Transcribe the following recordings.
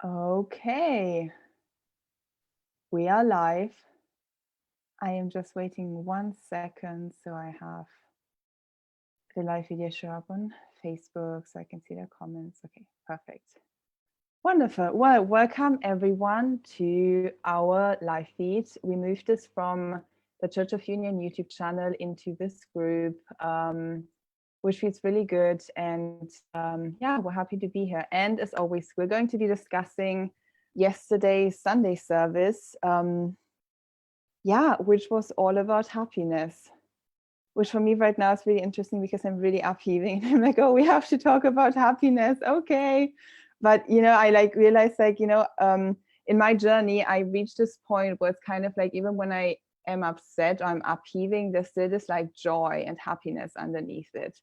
Okay, we are live. I am just waiting 1 second so I have the live video show up on Facebook so I can see the comments. Okay, perfect. Wonderful. Well, welcome everyone to our live feed. We moved this from the Church of Union YouTube channel into this group, which feels really good. And yeah, we're happy to be here. And as always, we're going to be discussing yesterday's Sunday service, which was all about happiness. Which for me right now is really interesting because I'm really upheaving. I'm like, oh, we have to talk about happiness. Okay. But, I realized in my journey, I reached this point where it's kind of like, even when I am upset or I'm upheaving, there's still this like joy and happiness underneath it.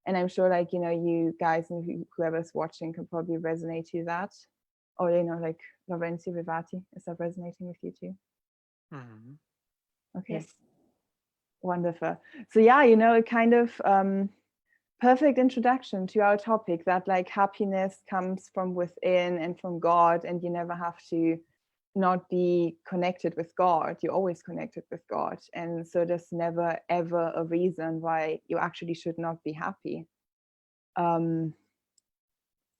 And I'm sure you guys and whoever's watching can probably resonate to that. Or, like Lorenzi Rivati, is that resonating with you too? Mm-hmm. Okay. Yes. Wonderful. So yeah, a kind of perfect introduction to our topic that like happiness comes from within and from God, and you never have to not be connected with God. You're always connected with God. And so there's never ever a reason why you actually should not be happy. So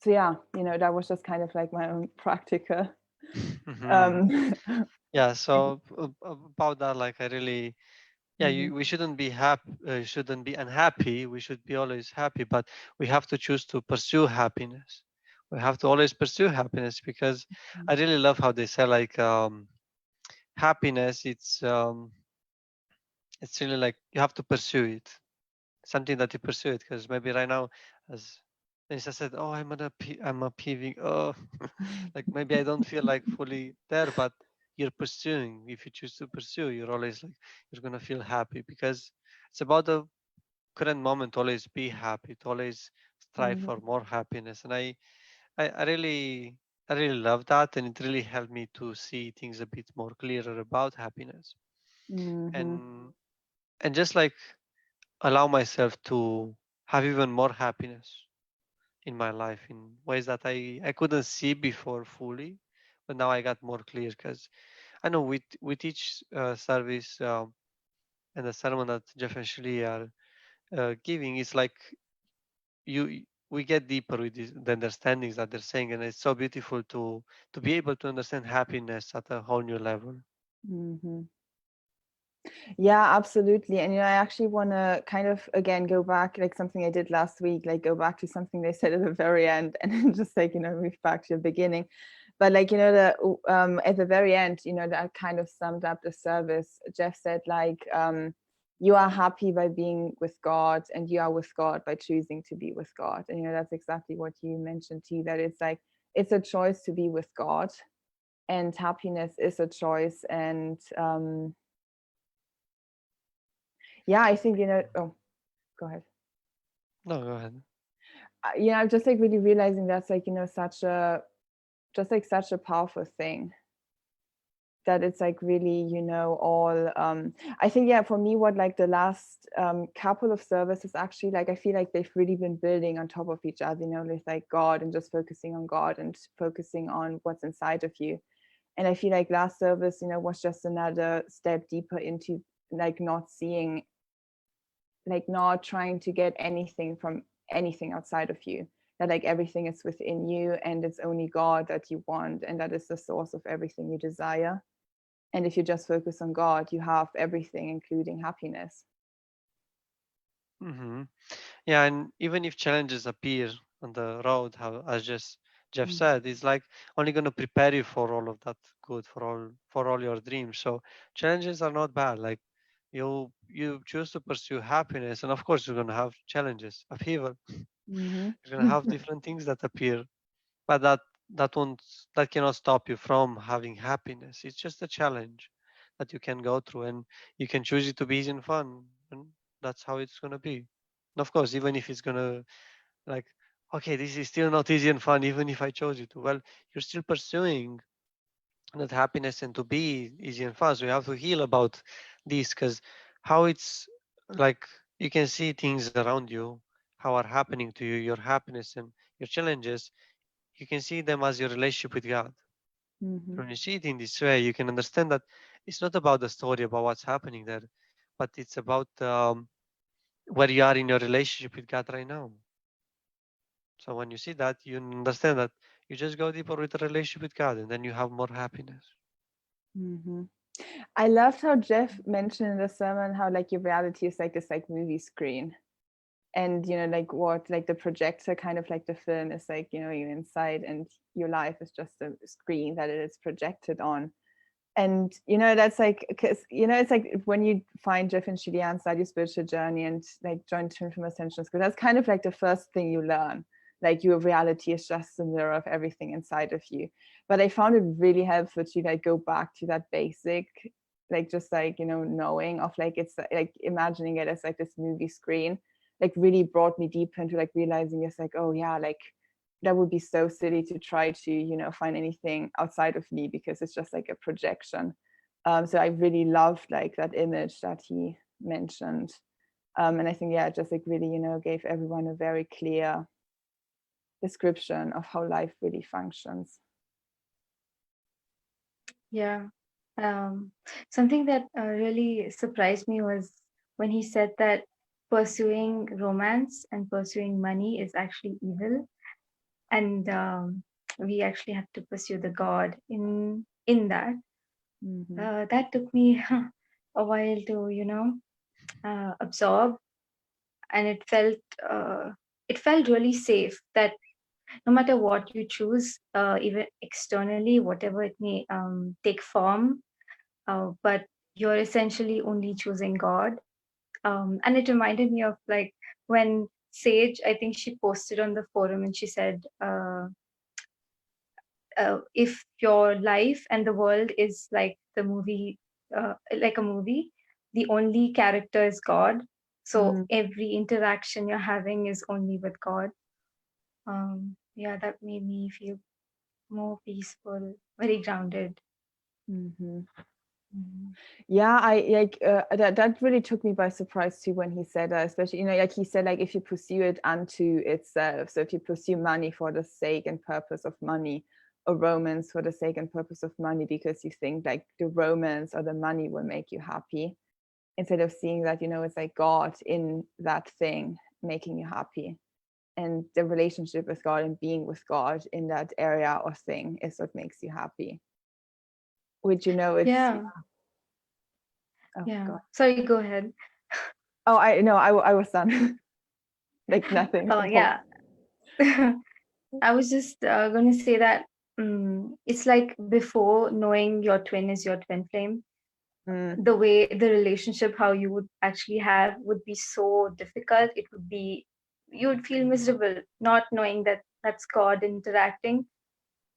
yeah, that was just kind of like my own practical Mm-hmm. um Yeah. So about that, like I really, yeah, mhm, we shouldn't be happy, shouldn't be unhappy. We should be always happy, but we have to choose to pursue happiness. We have to always pursue happiness because I really love how they say like happiness. It's really like you have to pursue it, something that you pursue it. Because maybe right now, as Lisa said, oh, I'm upheaving. Oh, like maybe I don't feel like fully there, but you're pursuing. If you choose to pursue, you're always like you're gonna feel happy because it's about the current moment. Always be happy. To always strive mhm, for more happiness. And I really I really love that, and it really helped me to see things a bit more clearer about happiness, mhm, and just like allow myself to have even more happiness in my life in ways that I couldn't see before fully, but now I got more clear because I know with each service and the sermon that Jeff and Shirley are giving, it's like you we get deeper with the understandings that they're saying, and it's so beautiful to be able to understand happiness at a whole new level. mhm. Yeah, absolutely. And I actually want to kind of again go back, like something I did last week, like go back to something they said at the very end, and then just like move back to the beginning. But like the at the very end, that kind of summed up the service. Jeff said like you are happy by being with God, and you are with God by choosing to be with God. And that's exactly what you mentioned too. That it's like it's a choice to be with God, and happiness is a choice. And yeah, I think oh, go ahead. No, go ahead. Just like really realizing that's like such a just like such a powerful thing, that it's like really all I think, yeah, for me, what like the last couple of services actually, like I feel like they've really been building on top of each other, with like God and just focusing on God and focusing on what's inside of you. And I feel like last service was just another step deeper into like not seeing, like not trying to get anything from anything outside of you, that like everything is within you, and it's only God that you want, and that is the source of everything you desire. And if you just focus on God, you have everything, including happiness. Hmm. Yeah, and even if challenges appear on the road, how as just Jeff Mm-hmm. said, it's like only going to prepare you for all of that good, for all your dreams. So challenges are not bad. Like you choose to pursue happiness, and of course you're going to have challenges, upheaval. You're going to have different things that appear, but that won't that cannot stop you from having happiness. It's just a challenge that you can go through, and you can choose it to be easy and fun, and that's how it's going to be. And of course, even if it's going to like, okay, this is still not easy and fun even if I chose you to, well, you're still pursuing that happiness and to be easy and fun. So you have to heal about this, because how it's like you can see things around you how are happening to you, your happiness and your challenges. you can see them as your relationship with God. Mm-hmm. When you see it in this way, you can understand that it's not about the story about what's happening there, but it's about where you are in your relationship with God right now. So when you see that, you understand that you just go deeper with the relationship with God, and then you have more happiness. Mm-hmm. I loved how Jeff mentioned in the sermon how like your reality is like this like movie screen, and you know like what like the projector kind of like the film is like, you know, you're inside and your life is just a screen that it is projected on. And you know that's like, because you know it's like when you find Jeff and Julianne, start your spiritual journey and like join Twin Flame Ascension School, that's kind of like the first thing you learn, like your reality is just a mirror of everything inside of you. But I found it really helpful to like go back to that basic, like just like, you know, knowing of like, it's like imagining it as like this movie screen, like really brought me deeper into like realizing it's like, oh yeah, like that would be so silly to try to, you know, find anything outside of me because it's just like a projection. So I really loved like that image that he mentioned. And I think, yeah, it just like really, you know, gave everyone a very clear description of how life really functions. Yeah. Something that really surprised me was when he said that pursuing romance and pursuing money is actually evil, and we actually have to pursue the God in that. Mm-hmm. That took me a while to, absorb, and it felt really safe that no matter what you choose, even externally, whatever it may take form, but you're essentially only choosing God. And it reminded me of like when Sage, I think she posted on the forum and she said, if your life and the world is like a movie, the only character is God. So Mm-hmm. every interaction you're having is only with God. Yeah, that made me feel more peaceful, very grounded. Mm-hmm. Mhm. Yeah, I like that really took me by surprise too when he said that, especially, you know, like he said, like if you pursue it unto itself, so if you pursue money for the sake and purpose of money, or romance for the sake and purpose of money because you think like the romance or the money will make you happy, instead of seeing that, you know, it's like God in that thing making you happy, and the relationship with God and being with God in that area or thing is what makes you happy, which, you know, it's, Yeah, oh yeah. God. Sorry, go ahead. Oh, I no, I was done. Like nothing Oh, important. yeah. I was just going to say that it's like before knowing your twin is your twin flame, Mm, the way the relationship, how you would actually have, would be so difficult. It would be, you would feel miserable not knowing that that's God interacting.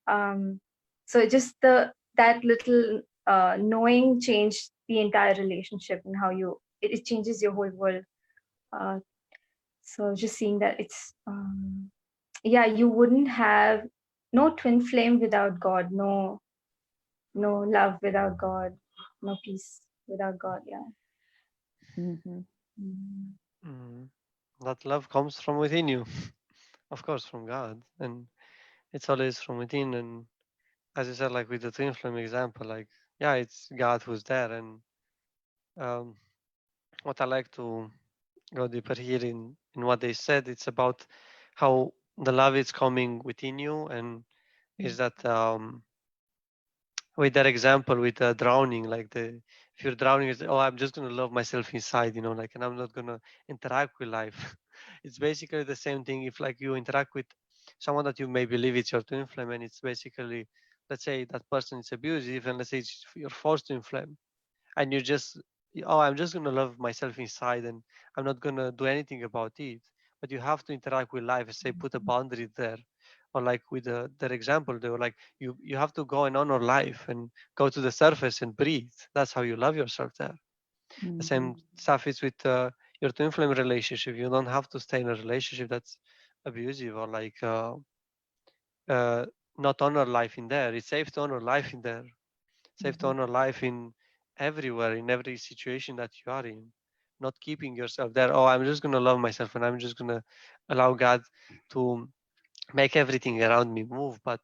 Um, so just that little knowing changed the entire relationship and how it changes your whole world. Uh, so just seeing that it's yeah, you wouldn't have no twin flame without God, no love without God, no peace without God. Yeah. mhm, Mhm. Mm. That love comes from within you, of course, from God, and it's always from within. And as you said, like with the twin flame example, like yeah, it's God who's there. And um, what I like to go deeper here in what they said, it's about how the love is coming within you, and is that with that example with drowning, like the if you're drowning, it's oh, I'm just gonna love myself inside, you know, like, and I'm not gonna interact with life. It's basically the same thing if like you interact with someone that you may believe it's your twin flame, and it's basically, let's say that person is abusive, and let's say you're forced to inflame, and you just oh, I'm just going to love myself inside, and I'm not going to do anything about it. But you have to interact with life, say put a boundary there. Or like with their example, they were like, you have to go and honor life and go to the surface and breathe. That's how you love yourself there. The mhm, same stuff is with your twin flame relationship. You don't have to stay in a relationship that's abusive or like uh, not honor life in there. It's safe to honor life in there. Safe to mhm, honor life in everywhere, in every situation that you are in. Not keeping yourself there. Oh, I'm just gonna love myself, and I'm just gonna allow God to make everything around me move, but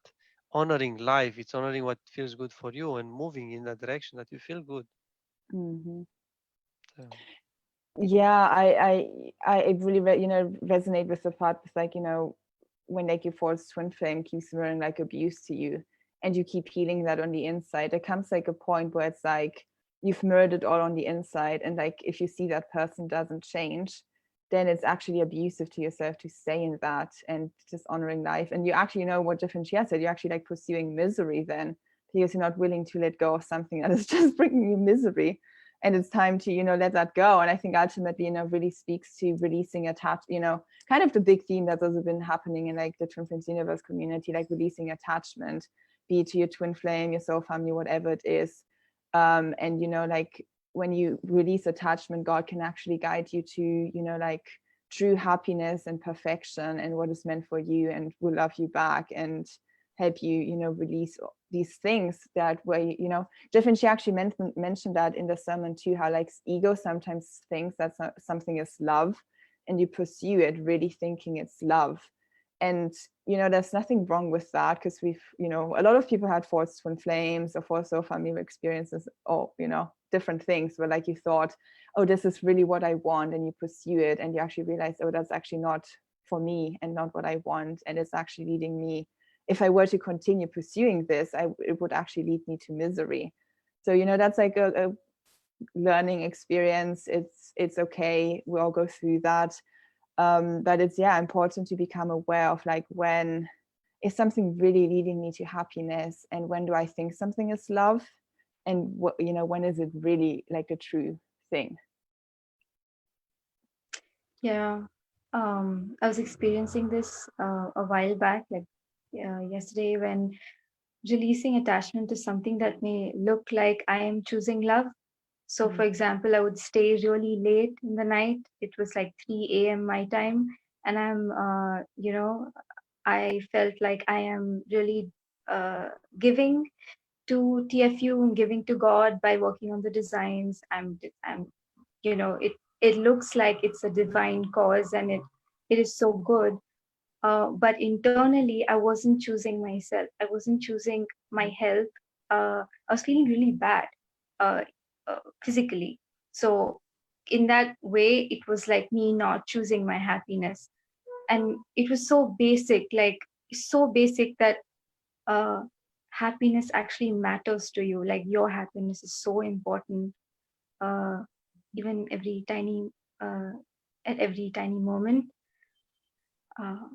honoring life, it's honoring what feels good for you and moving in that direction that you feel good. Hmm. So, Yeah, I really resonate with the part with like, when like your false twin flame keeps mirroring like abuse to you and you keep healing that on the inside, there comes like a point where it's like you've mirrored it all on the inside, and like if you see that person doesn't change, then it's actually abusive to yourself to stay in that and just honoring life. And you actually know what differentiates said, you're actually like pursuing misery then, because you're not willing to let go of something that is just bringing you misery. And it's time to let that go. And I think ultimately really speaks to releasing kind of the big theme that's also been happening in like the Twin Flames universe community, like releasing attachment, be it to your twin flame, your soul family, whatever it is. And like when you release attachment, God can actually guide you to like true happiness and perfection and what is meant for you, and will love you back and help you release these things that way. Different, she actually mentioned that in the sermon too, how like ego sometimes thinks that something is love, and you pursue it really thinking it's love. And there's nothing wrong with that, because we've a lot of people had false twin flames or false soul family experiences, or different things where like you thought, oh, this is really what I want, and you pursue it and you actually realize, oh, that's actually not for me and not what I want, and it's actually leading me, if I were to continue pursuing this, it would actually lead me to misery. So that's like a learning experience. It's okay, we all go through that. But it's important to become aware of like, when is something really leading me to happiness, and when do I think something is love, and what when is it really like a true thing. Yeah. I was experiencing this a while back, like yesterday, when releasing attachment to something that may look like I am choosing love. So, for example, I would stay really late in the night. It was like 3 a.m. my time, and I felt like I am really giving to TFU and giving to God by working on the designs. It looks like it's a divine cause, and it is so good. But internally, I wasn't choosing myself. I wasn't choosing my health. I was feeling really bad uh, physically. So, in that way, it was like me not choosing my happiness. And it was so basic, that uh, happiness actually matters to you. Like, your happiness is so important, uh, even uh, at every tiny moment. Uh,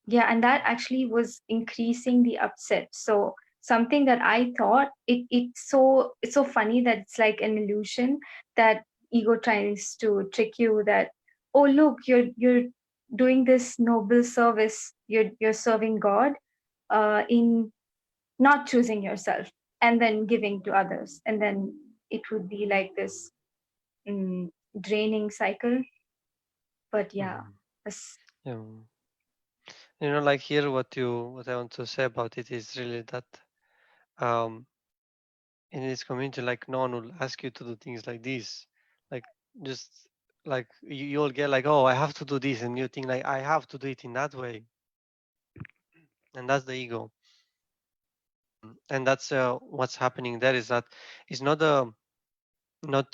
yeah, and that actually was increasing the upset. So something that I thought, it's so funny that it's like an illusion that ego tries to trick you, that, oh, look, you're doing this noble service, you're serving God in not choosing yourself and then giving to others, and then it would be like this mm, draining cycle. But yeah, mm, that's- yeah. Like here, what I want to say about it is really that um, in this community, like no one will ask you to do things like this, like just like you'll get like, oh, I have to do this, and you think like I have to do it in that way, and that's the ego. And that's what's happening there, is that it's not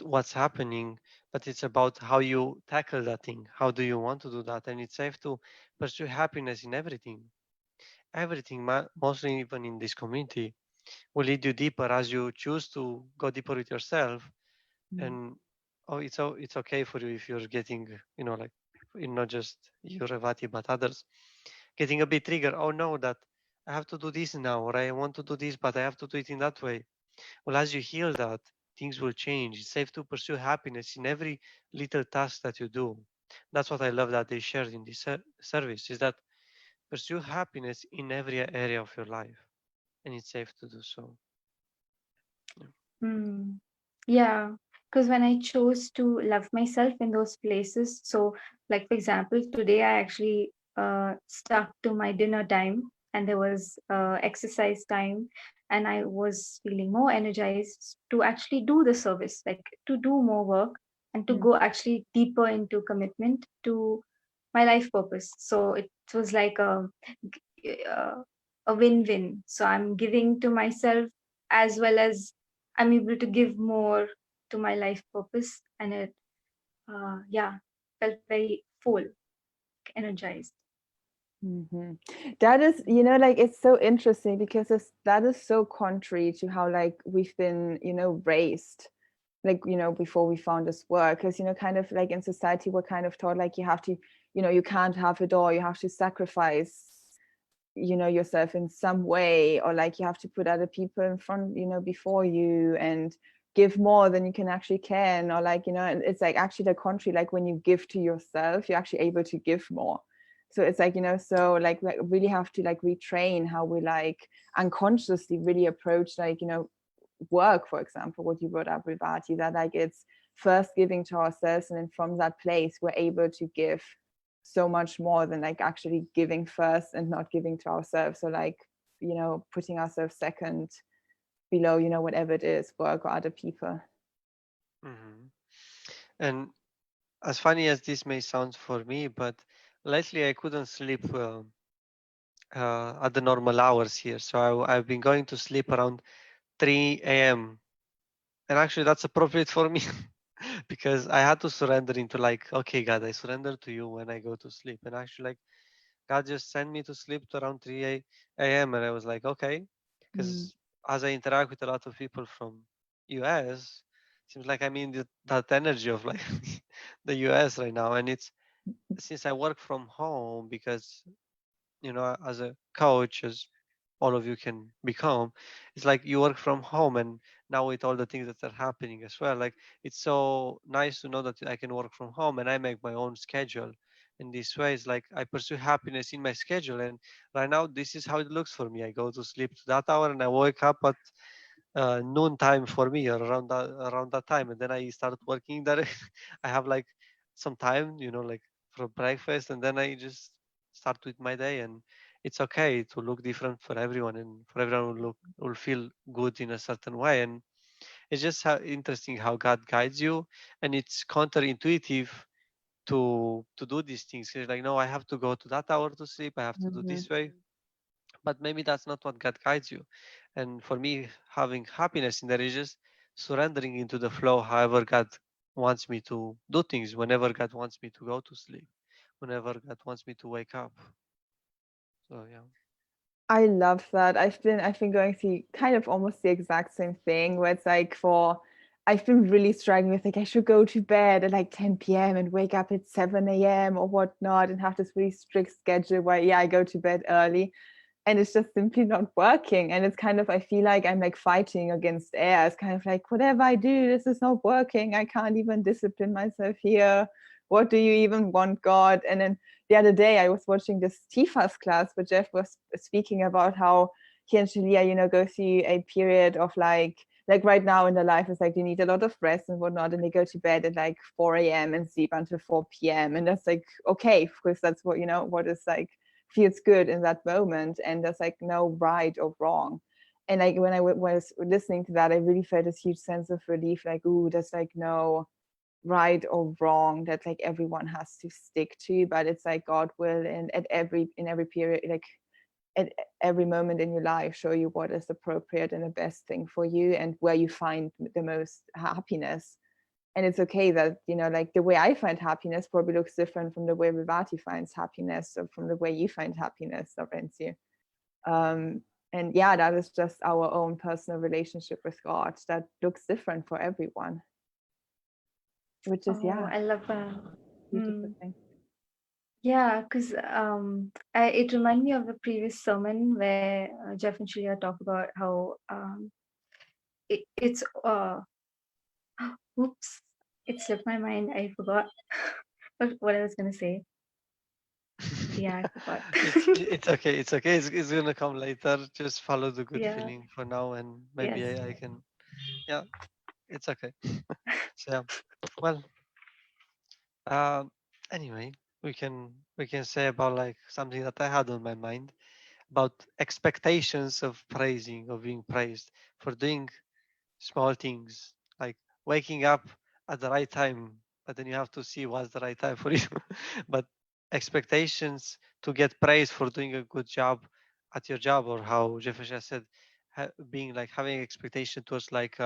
what's happening, but it's about how you tackle that thing. How do you want to do that? And it's safe to pursue happiness in everything, mostly even in this community, will lead you deeper as you choose to go deeper with yourself. And oh, it's okay for you if you're getting, like, not just you, Revati, but others getting a bit triggered. Oh no, that I have to do this now, or I want to do this, but I have to do it in that way. Well, as you heal that, things will change. It's safe to pursue happiness in every little task that you do. That's what I love that they shared in this service, is that pursue happiness in every area of your life, and it's safe to do so. Yeah. mm, yeah, because when I chose to love myself in those places, so like for example, today I actually stuck to my dinner time, and there was exercise time, and I was feeling more energized to actually do the service, like to do more work and to go actually deeper into commitment to my life purpose. So it was like a win-win. So I'm giving to myself as well as I'm able to give more to my life purpose, and it yeah, felt very full, energized. Hmm. That is, like it's so interesting because that is so contrary to how like we've been, raised, like, before we found this work. Because, kind of like in society, we're kind of taught like you have to, you can't have it all, you have to sacrifice, yourself in some way, or like you have to put other people in front, before you, and give more than you can actually can, or like, and it's like actually the contrary, like when you give to yourself, you're actually able to give more. So it's like, so like we really have to like retrain how we like unconsciously really approach like, work, for example, what you brought up with Vati, that like it's first giving to ourselves, and then from that place we're able to give so much more than like actually giving first and not giving to ourselves. So like, putting ourselves second below, whatever it is, work or other people. Hmm. And as funny as this may sound for me, but lately I couldn't sleep at the normal hours here. So I've been going to sleep around 3 a.m. And actually, that's appropriate for me because I had to surrender into like, okay, God, I surrender to you when I go to sleep. And actually, like, God just sent me to sleep to around 3 a.m. And I was like, okay, because as I interact with a lot of people from US, seems like I'm in that energy of like the US right now. And it's since I work from home, because as a coach, as all of you can become, it's like you work from home, and now with all the things that are happening as well, like it's so nice to know that I can work from home and I make my own schedule. In this way, it's like I pursue happiness in my schedule, and right now this is how it looks for me. I go to sleep to that hour and I wake up at noon time for me, or around that time, and then I start working there. I have like some time, like for breakfast, and then I just start with my day. And it's okay to look different for everyone, and for everyone will feel good in a certain way. And it's just interesting how God guides you, and it's counterintuitive to do these things. It's like, no, I have to go to that hour to sleep, I have to do Mm-hmm. this way, but maybe that's not what God guides you. And for me, having happiness in there is just surrendering into the flow, however God wants me to do things, whenever God wants me to go to sleep, whenever God wants me to wake up. So yeah. I love that. I've been going through kind of almost the exact same thing, where it's like I've been really struggling with like I should go to bed at like 10 p.m. and wake up at 7 a.m. or whatnot, and have this really strict schedule where I go to bed early, and it's just simply not working. And it's kind of, I feel like I'm like fighting against air. It's kind of like, whatever I do, this is not working. I can't even discipline myself here. What do you even want, God? And then the other day I was watching this TFAS class where Jeff was speaking about how he and Shalia, go through a period of like right now in their life, it's like they need a lot of rest and whatnot, and they go to bed at like 4 a.m. and sleep until 4 p.m. And that's like, okay, because that's what, what is like feels good in that moment, and there's like no right or wrong. And like when I was listening to that, I really felt this huge sense of relief, like, ooh, there's like no right or wrong that like everyone has to stick to, but it's like God will, and in every period, like at every moment in your life, show you what is appropriate and the best thing for you, and where you find the most happiness. And it's okay that, like the way I find happiness probably looks different from the way Vivati finds happiness, or from the way you find happiness, Laurentia. And yeah, that is just our own personal relationship with God that looks different for everyone, which is, Oh, I love that. beautiful thing. Yeah, because it reminded me of the previous sermon where Jeff and Shreya talk about how it's oops, it slipped my mind. I forgot what I was gonna say. Yeah, I forgot. it's okay. It's okay. It's gonna come later. Just follow the good Yeah. feeling for now, and maybe Yes. I can. Yeah, it's okay. So yeah. Well, uh, anyway, we can say about like something that I had on my mind about expectations of praising, of being praised for doing small things, like waking up at the right time, but then you have to see what's the right time for you. But expectations to get praised for doing a good job at your job, or how Jeffrey just said, being like having expectation towards like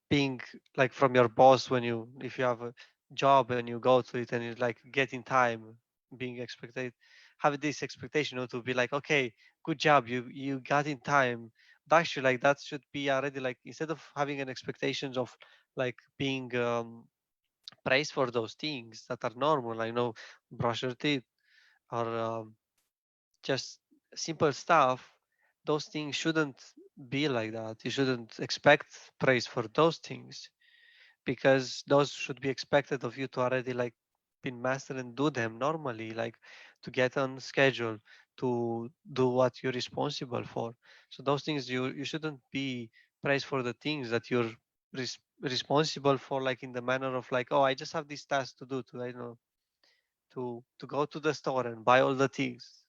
being like from your boss, when you, if you have a job and you go to it and you like getting time, being expected, having this expectation, to be like, okay, good job, you got in time. But actually, like that should be already, like, instead of having an expectations of like being praised for those things that are normal, I know, brush your teeth, or just simple stuff, those things shouldn't be like that. You shouldn't expect praise for those things, because those should be expected of you to already like been master and do them normally, like to get on schedule, to do what you're responsible for. So those things, you shouldn't be praised for the things that you're responsible for, like in the manner of like, oh, I just have this task to do, to, I don't know, to go to the store and buy all the things,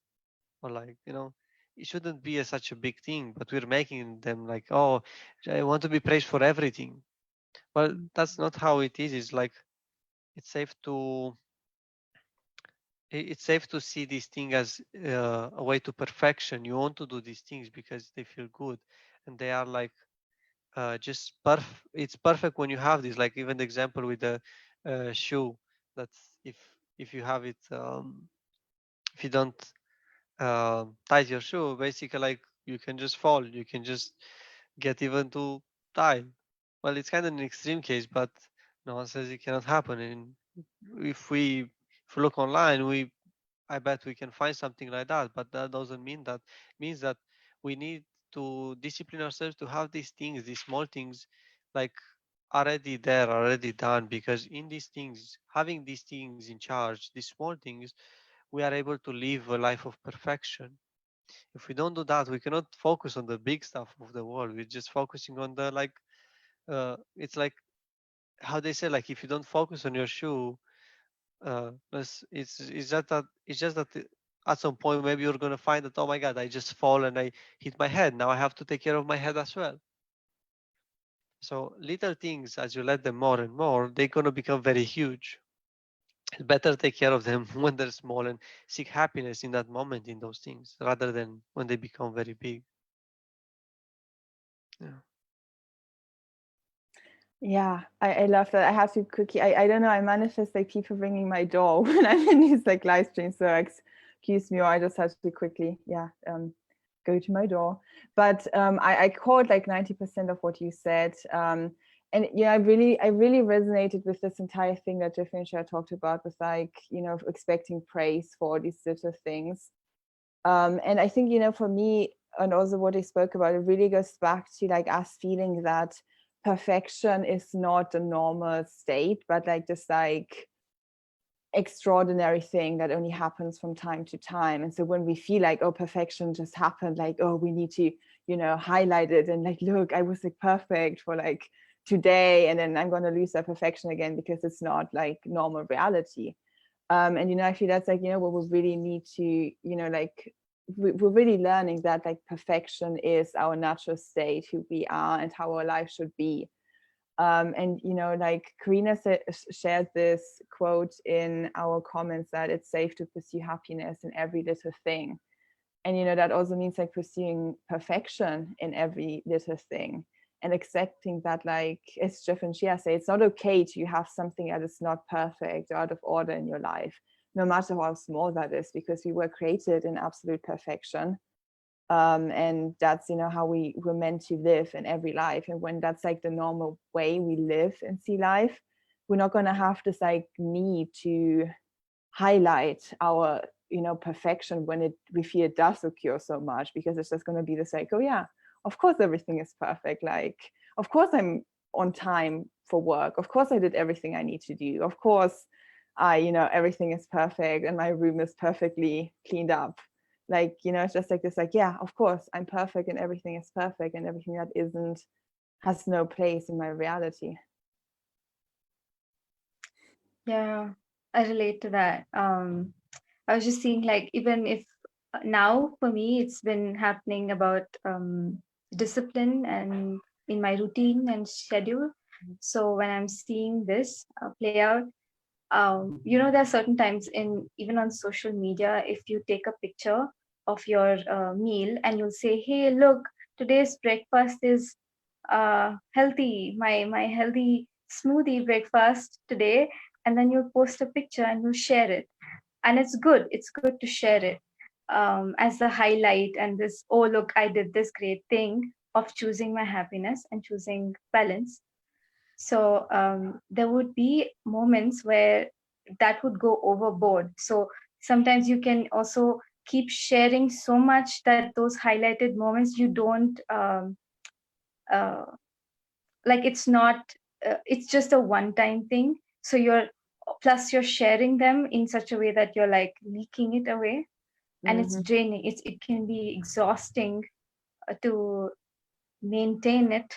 or like, it shouldn't be such a big thing, but we're making them like, oh, I want to be praised for everything. Well, that's not how it is. It's like, it's safe to it's safe to see this thing as a way to perfection. You want to do these things because they feel good, and they are like just it's perfect when you have this, like even the example with the shoe, that if if you have it, if you don't tie your shoe, basically, like, you can just fall, you can just get even to die. Well, it's kind of an extreme case, but no one says it cannot happen. And if we look online, I bet we can find something like that. But that doesn't mean that. It means that we need to discipline ourselves to have these things, these small things, like already there, already done. Because in these things, having these things in charge, these small things, we are able to live a life of perfection. If we don't do that, we cannot focus on the big stuff of the world. We're just focusing on the like. It's like how they say, like, if you don't focus on your shoe, it's just that at some point maybe you're gonna find that, oh my god, I just fall and I hit my head. Now I have to take care of my head as well. So little things, as you let them more and more, they're gonna become very huge. It's better take care of them when they're small and seek happiness in that moment in those things, rather than when they become very big. Yeah. Yeah, I love that. I have to quickly, I don't know, I manifest like people ringing my door when I'm in these like live streams. So excuse me, or I just have to quickly, go to my door. But I caught like 90% of what you said. And yeah, I really resonated with this entire thing that Jeff and Cher talked about, with like, expecting praise for these little things. And I think, for me, and also what they spoke about, it really goes back to like us feeling that perfection is not a normal state, but like this like extraordinary thing that only happens from time to time. And so when we feel like, oh, perfection just happened, like, oh, we need to, highlight it and like, look, I was like perfect for like today, and then I'm going to lose that perfection again because it's not like normal reality. And I feel that's like, what we really need to, like, we're really learning that like perfection is our natural state, who we are and how our life should be. And like Karina shared this quote in our comments, that it's safe to pursue happiness in every little thing. And that also means like pursuing perfection in every little thing, and accepting that, like, as Jeff and Shia say, it's not okay to have something that is not perfect or out of order in your life, no matter how small that is, because we were created in absolute perfection. And that's how we were meant to live in every life. And when that's like the normal way we live and see life, we're not going to have this like need to highlight our perfection when we feel it does occur so much, because it's just going to be this like, oh yeah, of course everything is perfect, like of course I'm on time for work, of course I did everything I need to do, of course everything is perfect and my room is perfectly cleaned up. Like, it's just like this, like, yeah, of course I'm perfect and everything is perfect, and everything that isn't has no place in my reality. Yeah, I relate to that. I was just seeing, like, even if now for me it's been happening about discipline and in my routine and schedule. So when I'm seeing this play out, There are certain times even on social media, if you take a picture of your meal and you'll say, hey, look, today's breakfast is healthy, my healthy smoothie breakfast today, and then you'll post a picture and you'll share it, and it's good to share it as a highlight, and this, oh look, I did this great thing of choosing my happiness and choosing balance. So there would be moments where that would go overboard. So sometimes you can also keep sharing so much that those highlighted moments you don't uh, like, it's not it's just a one time thing. So you're sharing them in such a way that you're like leaking it away, and it's Mhm. draining. It can be exhausting to maintain it,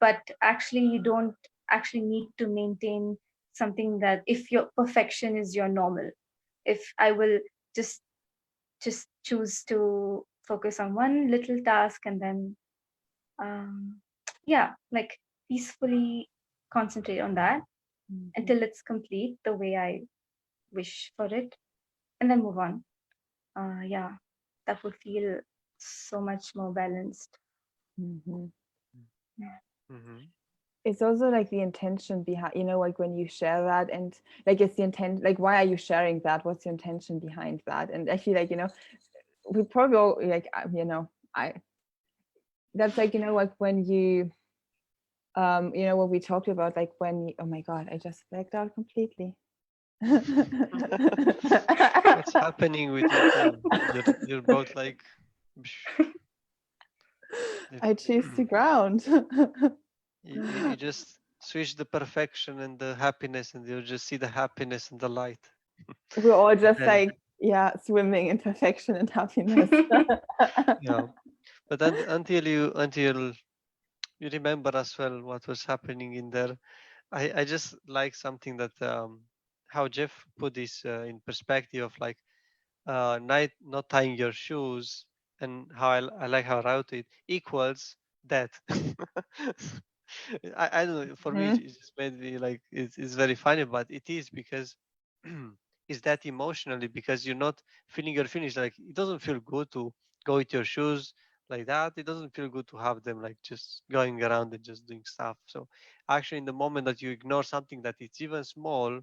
but actually you don't actually need to maintain something that, if your perfection is your normal, if I will just choose to focus on one little task and then um yeah, like peacefully concentrate on that Mhm. until it's complete the way I wish for it, and then move on. Yeah, that would feel so much more balanced. Mhm. Yeah. Mm-hmm. It's also like the intention behind, like when you share that, and like it's the intent, like why are you sharing that? What's your intention behind that? And I feel like, we probably all like, I that's like, like when you what we talked about, like when you, oh my God, I just blacked out completely. What's happening with your phone? You're both like, I choose to ground. you just switch the perfection and the happiness, and you just see the happiness and the light. We're all just And like, yeah, swimming in perfection and happiness. yeah, but then until you remember as well what was happening in there. I just like something that how Jeff put this in perspective of like not tying your shoes, and how I like how I wrote it equals that. I don't know. For me, Mhm. it just made me like it's very funny, but it is because it's that emotionally, because you're not feeling your feelings. Like it doesn't feel good to go with your shoes like that. It doesn't feel good to have them like just going around and just doing stuff. So actually, in the moment that you ignore something that it's even small,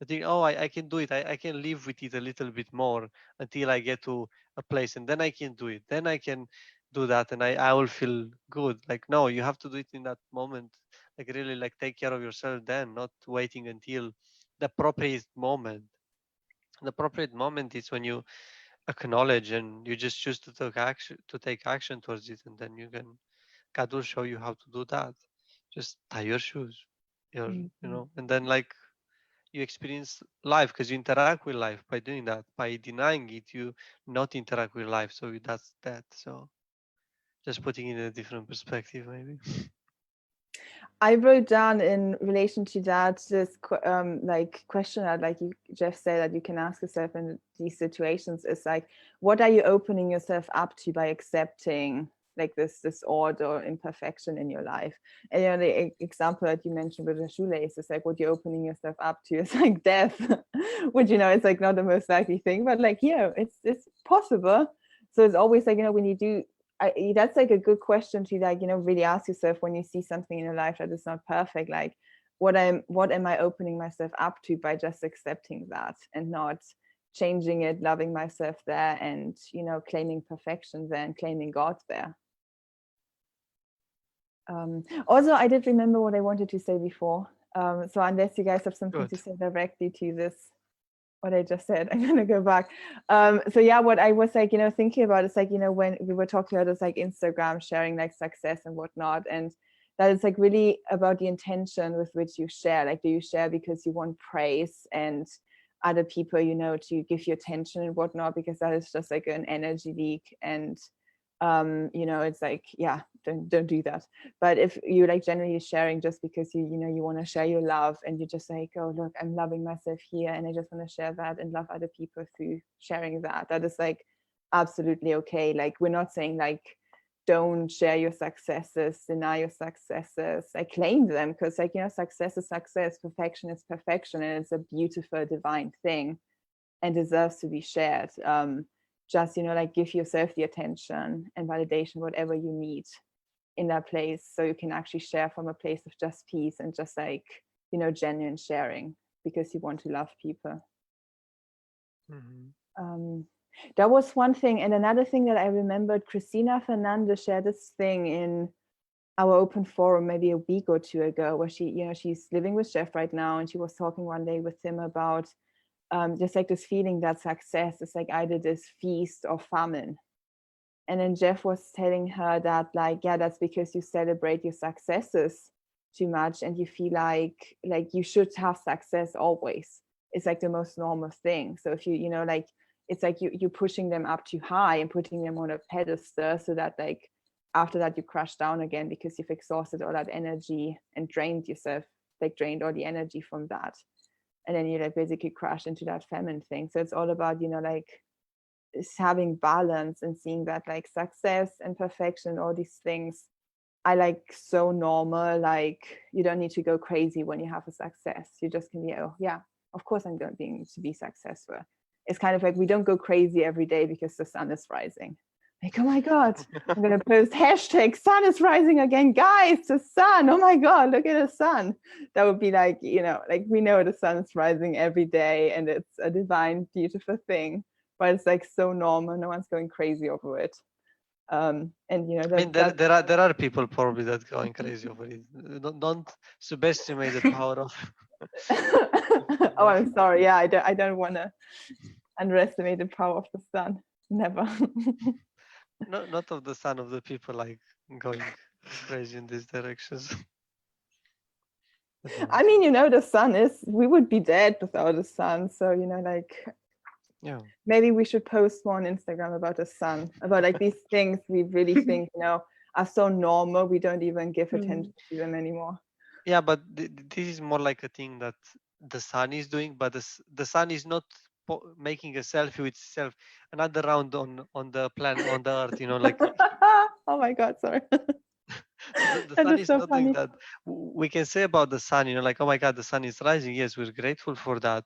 I think, oh, I can do it. I can live with it a little bit more until I get to a place, and then I can do it. Then I can do that, and I will feel good. Like, no, you have to do it in that moment. Like, really, like, take care of yourself then, not waiting until the appropriate moment. The appropriate moment is when you acknowledge and you just choose to take action towards it, and then God will show you how to do that. Just tie your shoes, Mhm. and then like you experience life because you interact with life by doing that. By denying it, you not interact with life. So that's that. So just putting it in a different perspective, maybe. I wrote down in relation to that this like question that, like you Jeff said, that you can ask yourself in these situations is like, what are you opening yourself up to by accepting like this order or imperfection in your life? And the example that you mentioned with the shoelace is like, what you're opening yourself up to is like death, which it's like not the most likely thing, but like it's possible. So it's always like, when you do that's like a good question to like really ask yourself when you see something in your life that is not perfect, like what am I opening myself up to by just accepting that and not changing it, loving myself there, and claiming perfection there and claiming God there. Also, I did remember what I wanted to say before, so unless you guys have something Good. to say directly to this, what I just said, I'm gonna go back. So yeah, what I was like, thinking about is like, when we were talking about this like Instagram sharing like success and whatnot, and that is like really about the intention with which you share. Like, do you share because you want praise and other people, to give you attention and whatnot, because that is just like an energy leak, and it's like, yeah, don't do that. But if you like generally sharing just because you want to share your love, and you're just like, oh look, I'm loving myself here and I just want to share that and love other people through sharing that, that is like absolutely okay. Like, we're not saying like don't share your successes, deny your successes, like claim them, because like, you know, success is success, perfection is perfection, and it's a beautiful divine thing and deserves to be shared. Just, you know, like give yourself the attention and validation, whatever you need in that place, so you can actually share from a place of just peace and just like, you know, genuine sharing because you want to love people. That was one thing. And another thing that I remembered, Christina Fernandez shared this thing in our open forum maybe a week or two ago, where she, you know, she's living with Jeff right now, and she was talking one day with him about just like this feeling that success is like either this feast or famine. And then Jeff was telling her that, like, yeah, that's because you celebrate your successes too much, and you feel like you should have success always. It's like the most normal thing. So if you know, like, it's like you're pushing them up too high and putting them on a pedestal, so that like after that you crash down again because you've exhausted all that energy and drained yourself, like drained all the energy from that. And then you like basically crash into that famine thing. So it's all about, you know, like having balance and seeing that like success and perfection, all these things are like so normal. Like you don't need to go crazy when you have a success. You just can be, oh yeah, of course I'm going to be successful. It's kind of like we don't go crazy every day because the sun is rising. Like, oh my God, I'm going to post hashtag sun is rising again. Guys, the sun, oh my God, look at the sun. That would be like, you know, like we know the sun is rising every day and it's a divine, beautiful thing, but it's like so normal. No one's going crazy over it. And, you know, I mean, there are people probably that going crazy over it. Don't subestimate the power of. Oh, I'm sorry. Yeah, I don't want to underestimate the power of the sun. Never. Not of the sun, of the people like going crazy in these directions. I mean, you know, the sun is, we would be dead without the sun. So, you know, like, yeah, maybe we should post more on Instagram about the sun, about like these things we really think, you know, are so normal. We don't even give attention to them anymore. Yeah, but this is more like a thing that the sun is doing, but the sun is not making a selfie with itself another round on the planet, on the earth, you know, like oh my God, sorry. the sun is so not funny. Doing that. We can say about the sun, you know, like, oh my God, the sun is rising. Yes, we're grateful for that.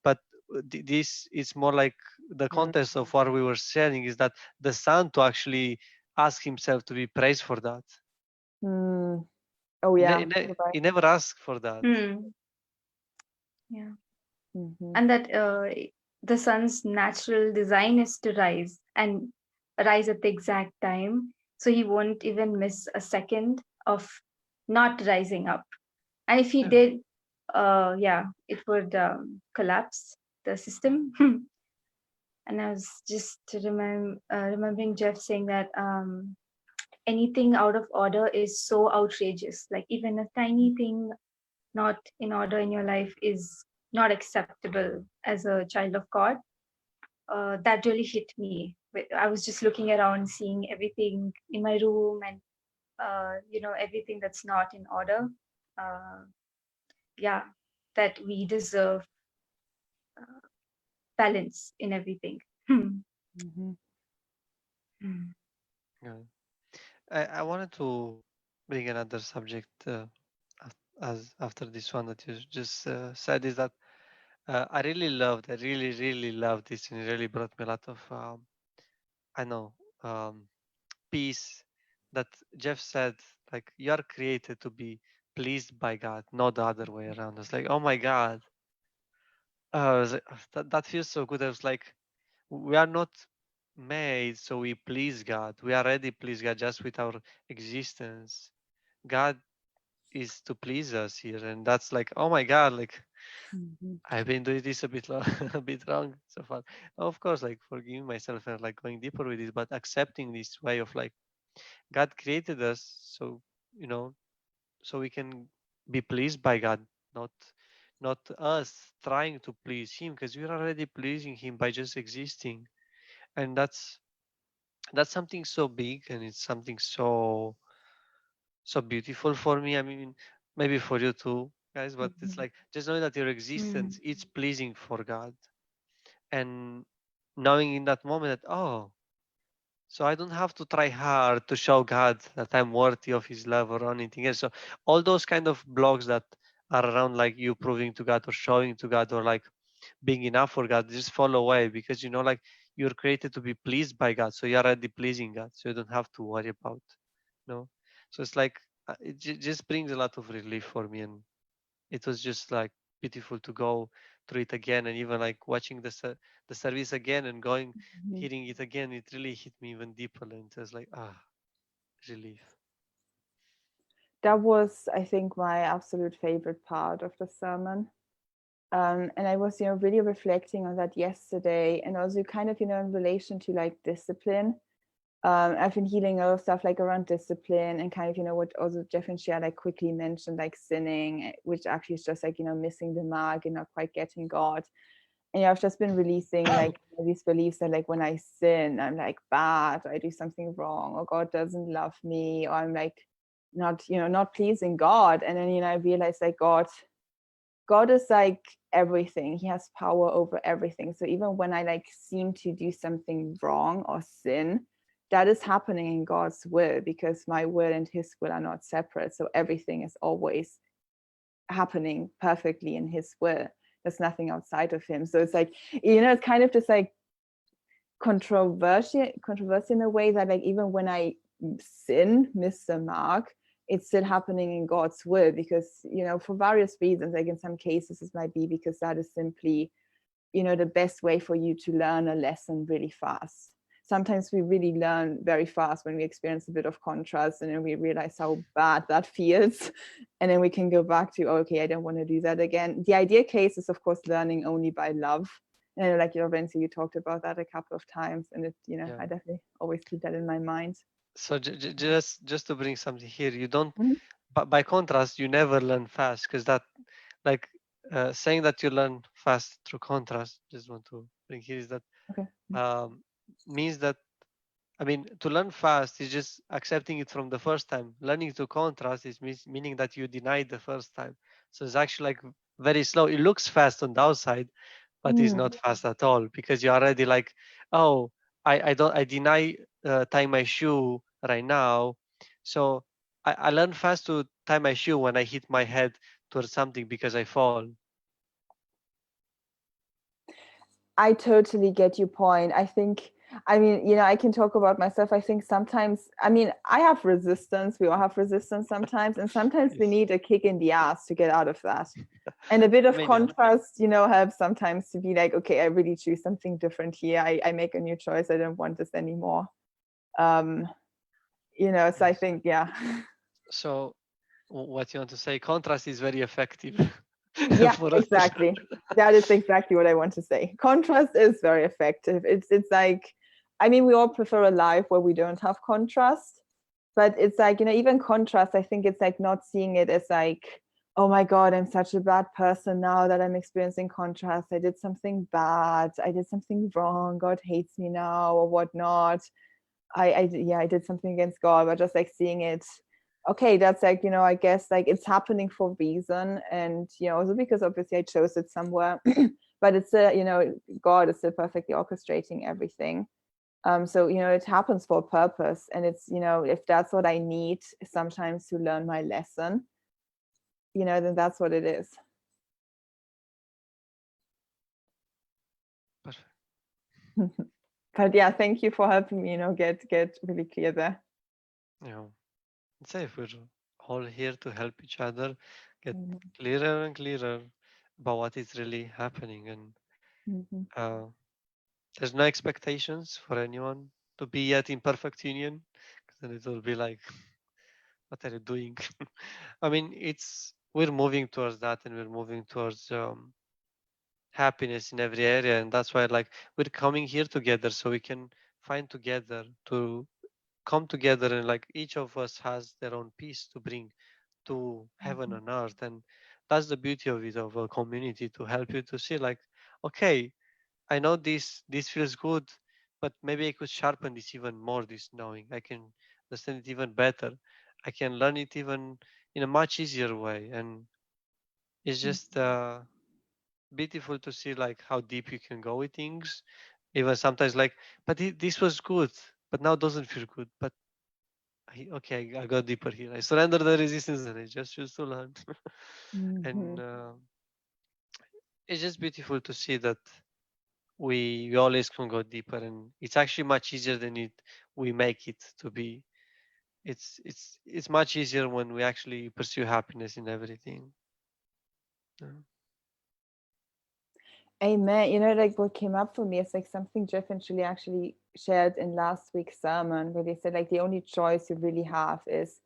But this is more like the context of what we were sharing is that the sun to actually ask himself to be praised for that. Oh yeah, he never asked for that. Yeah. And that the sun's natural design is to rise and rise at the exact time, so he won't even miss a second of not rising up. And if he did, it would collapse the system. And I was just remembering Jeff saying that anything out of order is so outrageous. Like even a tiny thing not in order in your life is not acceptable as a child of God. That really hit me. I was just looking around, seeing everything in my room and everything that's not in order. That we deserve balance in everything. Yeah. I wanted to bring another subject as after this one that you just said, is that I really really loved this, and it really brought me a lot of peace. That Jeff said, like, you are created to be pleased by God, not the other way around. It's like, oh my God, that feels so good. I was like, we are not made so we please God. We already please God just with our existence. God is to please us here, and that's like, oh my God, like I've been doing this a bit a bit wrong so far. Of course, like forgiving myself and like going deeper with it, but accepting this way of like God created us, so so we can be pleased by God, not us trying to please Him, because we're already pleasing Him by just existing, and that's something so big, and it's something so beautiful for me. I mean, maybe for you too, guys, but it's like just knowing that your existence is pleasing for God, and knowing in that moment that, oh, So I don't have to try hard to show God that I'm worthy of his love or anything else. So all those kind of blocks that are around, like you proving to God or showing to God or like being enough for God, just fall away, because like you're created to be pleased by God. So you're already pleasing God. So you don't have to worry about, so it's like it just brings a lot of relief for me. And it was just like beautiful to go through it again, and even like watching the service again and going Mhm. hearing it again, it really hit me even deeper, and it was like relief. That was, I think, my absolute favorite part of the sermon. And I was, really reflecting on that yesterday, and also kind of, in relation to like discipline. I've been healing a lot of stuff like around discipline, and kind of, what also Jeff and Shia like quickly mentioned, like sinning, which actually is just like, missing the mark and not quite getting God. And I've just been releasing like these beliefs that like when I sin, I'm like bad, or I do something wrong, or God doesn't love me, or I'm like not pleasing God. And then, I realized like God is like everything. He has power over everything. So even when I like seem to do something wrong or sin, that is happening in God's will, because my will and his will are not separate. So everything is always happening perfectly in his will. There's nothing outside of him. So it's like, it's kind of just like controversial in a way that like even when I miss the mark, it's still happening in God's will, because for various reasons. Like in some cases it might be because that is simply the best way for you to learn a lesson really fast. Sometimes we really learn very fast when we experience a bit of contrast, and then we realize how bad that feels, and then we can go back to, okay, I don't want to do that again. The ideal case is of course learning only by love. And like Renzi, you talked about that a couple of times, and it Yeah. I definitely always keep that in my mind. So just to bring something here, you don't. Mhm. But by contrast, you never learn fast, because that, like, saying that you learn fast through contrast. Just want to bring here is that Okay. means that, I mean, to learn fast is just accepting it from the first time. Learning to contrast is meaning that you denied the first time. So it's actually like very slow. It looks fast on the outside, but it's not fast at all, because you're already like, oh, I deny tying my shoe right now. So I learn fast to tie my shoe when I hit my head towards something because I fall. I totally get your point. I think, I mean, I can talk about myself. I think sometimes, I mean, I have resistance. We all have resistance sometimes. And sometimes we Yes. need a kick in the ass to get out of that. And a bit of Many contrast, helps sometimes to be like, okay, I really choose something different here. I make a new choice. I don't want this anymore. So I Yes. think, yeah. So what you want to say? Contrast is very effective Yeah, for us. exactly. That is exactly what I want to say. Contrast is very effective. It's like, I mean, we all prefer a life where we don't have contrast, but it's like, even contrast, I think it's like not seeing it as like, oh my God, I'm such a bad person now that I'm experiencing contrast. I did something bad. I did something wrong. God hates me now or whatnot. I did something against God, but just like seeing it, okay, that's like, I guess like it's happening for a reason. And, also because obviously I chose it somewhere, but it's God is still perfectly orchestrating everything. So, it happens for a purpose. And it's, if that's what I need sometimes to learn my lesson, then that's what it is. Perfect. But yeah, thank you for helping me, get really clear there. Yeah. Safe. We're all here to help each other get Mhm. clearer and clearer about what is really happening. And Mhm. there's no expectations for anyone to be yet in perfect union, because then it will be like, what are you doing? I mean, we're moving towards that, and we're moving towards happiness in every area. And that's why, like, we're coming here together so we can find together to come together, and like each of us has their own piece to bring to heaven and earth. And that's the beauty of it, of a community, to help you to see like, okay, I know this feels good, but maybe I could sharpen this even more, this knowing. I can understand it even better. I can learn it even in a much easier way. And it's just beautiful to see like how deep you can go with things. Even sometimes like, but this was good, but now it doesn't feel good. But I got deeper here. I surrender the resistance and I just choose to learn. And it's just beautiful to see that we always can go deeper, and it's actually much easier than we make it to be. It's much easier when we actually pursue happiness in everything. Amen. You know, like what came up for me is like something Jeff and Julie actually shared in last week's sermon, where they said like the only choice you really have is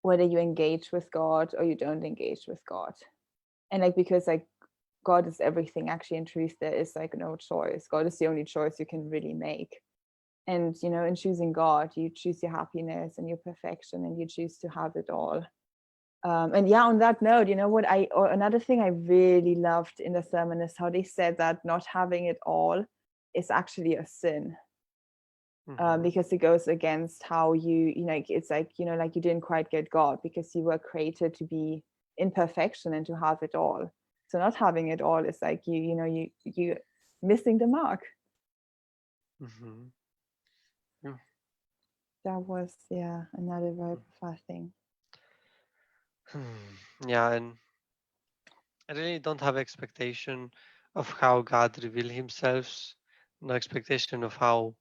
whether you engage with God or you don't engage with God. And like because like God is everything, actually in truth there is like no choice. God is the only choice you can really make. And you know, in choosing God, you choose your happiness and your perfection, and you choose to have it all. And yeah, on that note, you know what another thing I really loved in the sermon is how they said that not having it all is actually a sin. Because it goes against how you know, it's like, you know, like you didn't quite get God because you were created to be in perfection and to have it all. So not having it all is like you missing the mark. Yeah. That was another very profound thing. Yeah, and I really don't have expectation of how God revealed himself, no expectation of how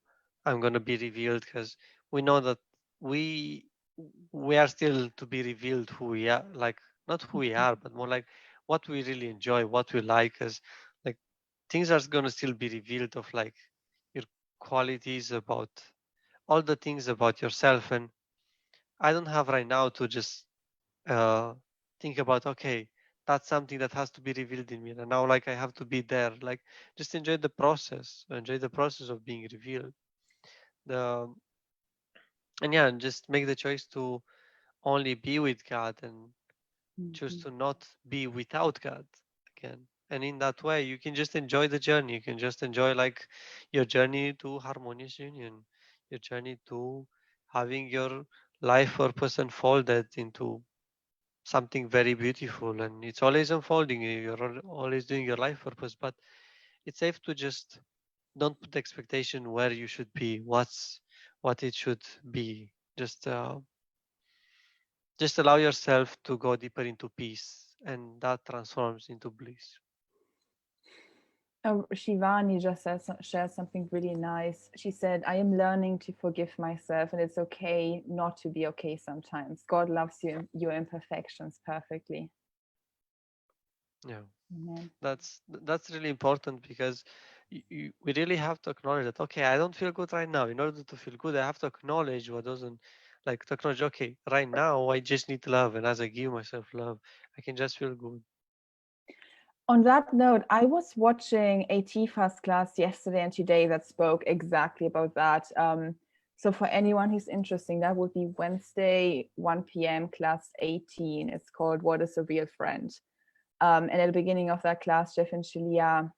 I'm going to be revealed, because we know that we are still to be revealed who we are, like not who we are, but more like what we really enjoy, what we like, because like things are going to still be revealed of like your qualities, about all the things about yourself. And I don't have right now to just think about, okay, that's something that has to be revealed in me, and now like I have to be there. Like just enjoy the process of being revealed. The and yeah, and just make the choice to only be with God and choose to not be without God again. And in that way, you can just enjoy the journey. You can just enjoy like your journey to harmonious union, your journey to having your life purpose unfolded into something very beautiful, and it's always unfolding. You're always doing your life purpose, but it's safe to just don't put expectation where you should be, what it should be. Just allow yourself to go deeper into peace, and that transforms into bliss. Shivani just shared something really nice. She said, I am learning to forgive myself, and it's okay not to be okay sometimes. God loves you, your imperfections perfectly. Yeah. Amen. That's really important, because we really have to acknowledge that, okay, I don't feel good right now. In order to feel good, I have to acknowledge what doesn't, like to acknowledge, okay, right now I just need love, and as I give myself love, I can just feel good. On that note, I was watching a TFAS class yesterday and today that spoke exactly about that. So for anyone who's interested, that would be Wednesday, 1 p.m. class 18. It's called What is a Real Friend? And at the beginning of that class, Jeff and Shalia,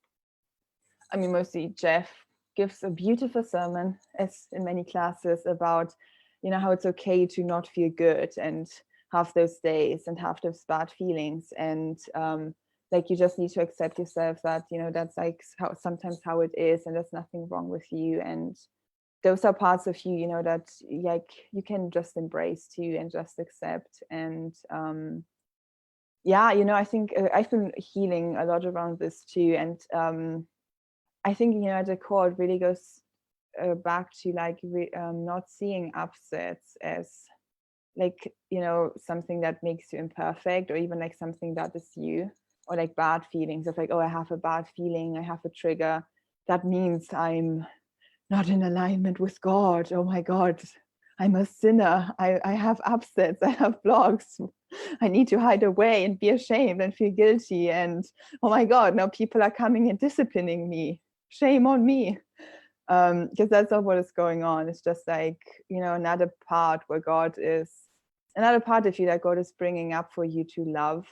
I mean, mostly Jeff, gives a beautiful sermon, as in many classes, about, you know, how it's okay to not feel good and have those days and have those bad feelings. And like you just need to accept yourself that, you know, that's like sometimes how it is, and there's nothing wrong with you. And those are parts of you, you know, that like you can just embrace too and just accept. And yeah, you know, I think I've been healing a lot around this too. And I think, you know, at the core, it really goes back to like not seeing upsets as like, you know, something that makes you imperfect, or even like something that is you, or like bad feelings of like, oh, I have a bad feeling, I have a trigger, that means I'm not in alignment with God. Oh my God, I'm a sinner. I have upsets, I have blocks. I need to hide away and be ashamed and feel guilty. And oh my God, now people are coming and disciplining me. Shame on me. Because that's not what is going on. It's just like, you know, another part where God is, another part of you that God is bringing up for you to love,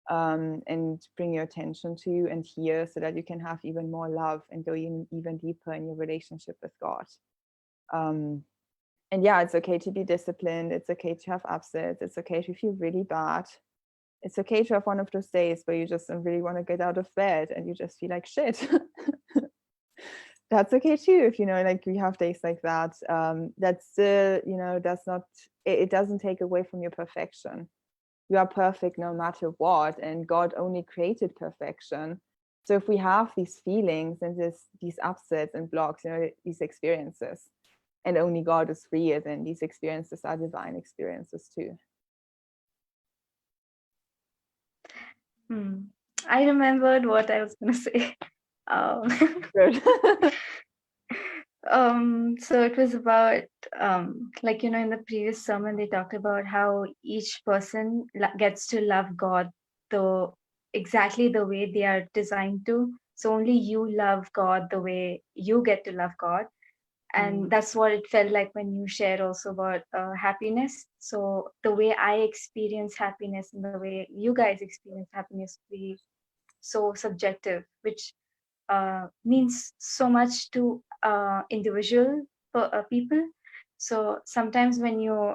and bring your attention to and hear, so that you can have even more love and go even deeper in your relationship with God. And yeah, it's okay to be disciplined. It's okay to have upsets. It's okay to feel really bad. It's okay to have one of those days where you just don't really want to get out of bed and you just feel like shit. that's okay too. If like we have days like that, that's still does not, it doesn't take away from your perfection. You are perfect no matter what, and God only created perfection. So if we have these feelings and these upsets and blocks, these experiences, and only God is real, then these experiences are divine experiences too. I remembered what I was going to say. Good. So it was about like in the previous sermon they talked about how each person gets to love God exactly the way they are designed to. So only you love God the way you get to love God. And that's what it felt like when you shared also about happiness. So the way I experience happiness and the way you guys experience happiness be so subjective, which means so much to individual people. So sometimes when you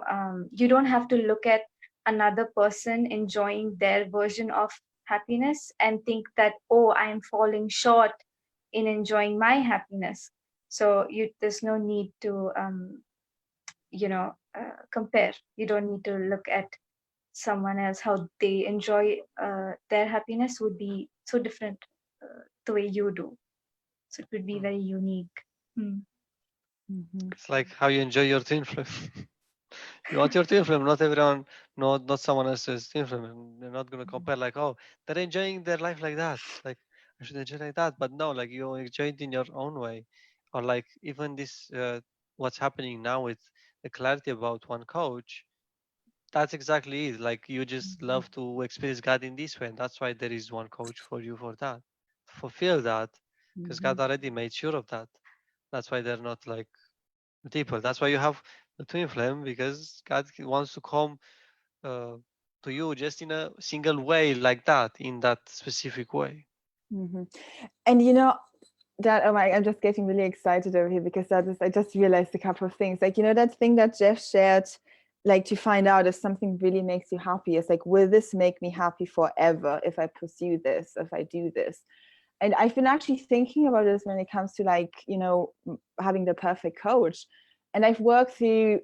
don't have to look at another person enjoying their version of happiness and think that, oh, I am falling short in enjoying my happiness. So there's no need to compare. You don't need to look at someone else, how they enjoy their happiness would be so different the way you do. So it would be very unique. It's like how you enjoy your twin flame. You want your twin flame, not everyone, not someone else's twin flame. And they're not gonna compare like, oh, they're enjoying their life like that. Like I should enjoy like that. But no, like you enjoy it in your own way. Or like even this what's happening now with the clarity about one coach, that's exactly it. Like you just love to experience God in this way. And that's why there is one coach for you for that. Fulfill that. Because God already made sure of that. That's why they're not like people. That's why you have the twin flame, because God wants to come uh, to you just in a single way, like that, in that specific way. And that, oh my, I'm just getting really excited over here, because I just realized a couple of things. Like, that thing that Jeff shared, like to find out if something really makes you happy. It's like, will this make me happy forever if I pursue this, if I do this? And I've been actually thinking about this when it comes to like, having the perfect coach. And I've worked through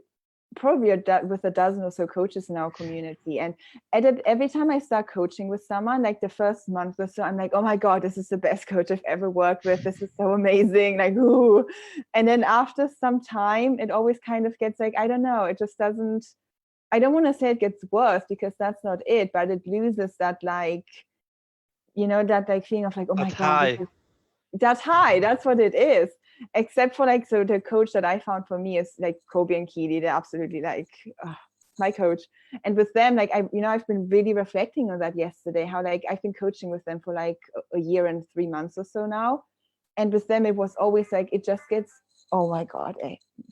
probably with a dozen or so coaches in our community. And every time I start coaching with someone, like the first month or so, I'm like, oh my God, this is the best coach I've ever worked with. This is so amazing. Like, ooh. And then after some time, it always kind of gets like, I don't know, it just doesn't, I don't want to say it gets worse, because that's not it, but it loses that like, that like feeling of like, oh my That God, high. that's high. That's what it is. Except for like, so the coach that I found for me is like Kobe and Keely. They're absolutely like my coach. And with them, like I've been really reflecting on that yesterday, how like I've been coaching with them for like a year and 3 months or so now. And with them, it was always like, it just gets, oh my God,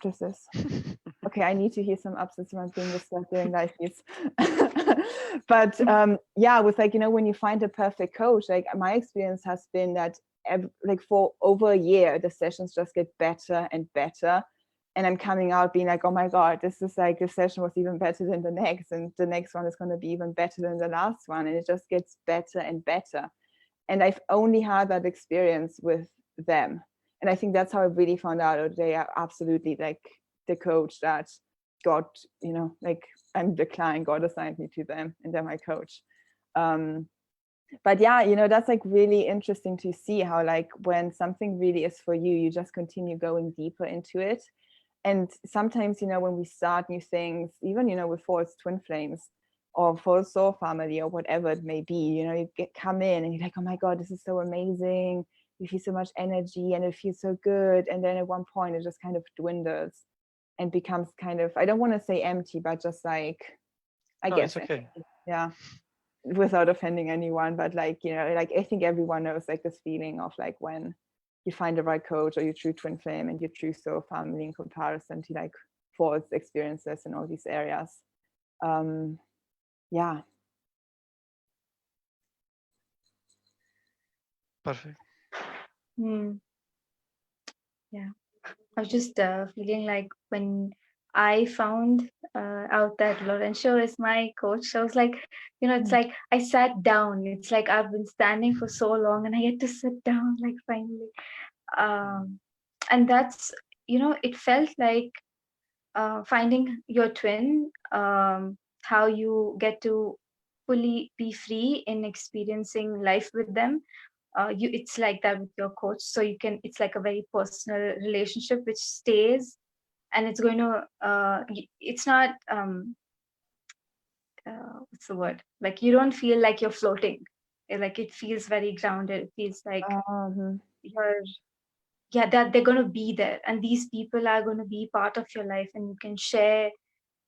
just this. Okay, I need to hear some upsets around doing this stuff during life years. But yeah, with like, when you find a perfect coach, like my experience has been that like for over a year, the sessions just get better and better. And I'm coming out being like, oh my God, this session was even better than the next. And the next one is going to be even better than the last one. And it just gets better and better. And I've only had that experience with them. And I think that's how I really found out they are absolutely like the coach that God, like I'm the client, God assigned me to them, and they're my coach. But yeah, that's like really interesting to see how like when something really is for you, you just continue going deeper into it. And sometimes, when we start new things, even, with False Twin Flames or False Soul Family or whatever it may be, you come in and you're like, oh my God, this is so amazing. You feel so much energy and it feels so good. And then at one point it just kind of dwindles and becomes kind of, I don't want to say empty, but just like, I guess, it's okay. Yeah, without offending anyone, but like, like I think everyone knows like this feeling of like when you find the right coach or your true twin flame and your true soul family in comparison to like false experiences in all these areas. Yeah. Perfect. Yeah, I was just feeling like when I found out that Laurencio is my coach, I was like, it's like I sat down. It's like I've been standing for so long and I get to sit down, like finally. and that's, it felt like finding your twin, how you get to fully be free in experiencing life with them. It's like that with your coach, so it's like a very personal relationship which stays, and it's going to it's not what's the word, like you don't feel like you're floating. Like it feels very grounded. It feels like you're, yeah, that they're going to be there, and these people are going to be part of your life, and you can share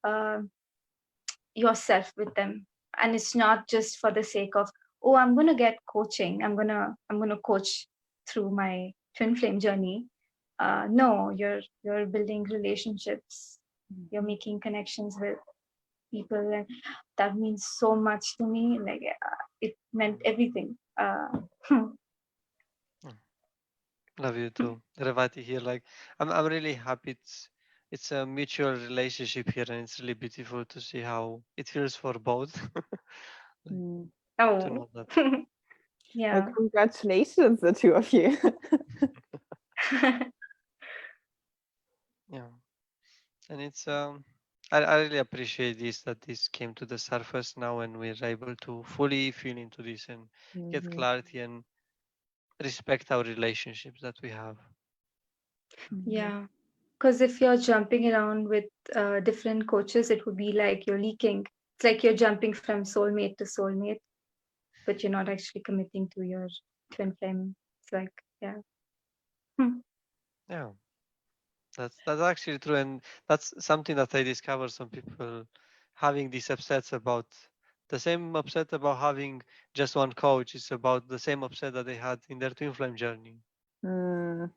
uh, yourself with them. And it's not just for the sake of, oh, I'm going to get coaching, I'm going to coach through my twin flame journey. No, you're building relationships, you're making connections with people, and that means so much to me. Like it meant everything. Love you too, Revati here. Like I'm really happy. It's a mutual relationship here, and it's really beautiful to see how it feels for both. To Oh, know that. yeah. Like, congratulations, the two of you. Yeah, and it's I really appreciate this, that this came to the surface now, and we're able to fully feel into this and get clarity and respect our relationships that we have. Yeah, because if you're jumping around with different coaches, it would be like you're leaking. It's like you're jumping from soulmate to soulmate, but you're not actually committing to your twin flame. It's like, yeah. Yeah, that's actually true, and that's something that I discovered. Some people having these upsets about the same upset about having just one coach. It's about the same upset that they had in their twin flame journey. Isn't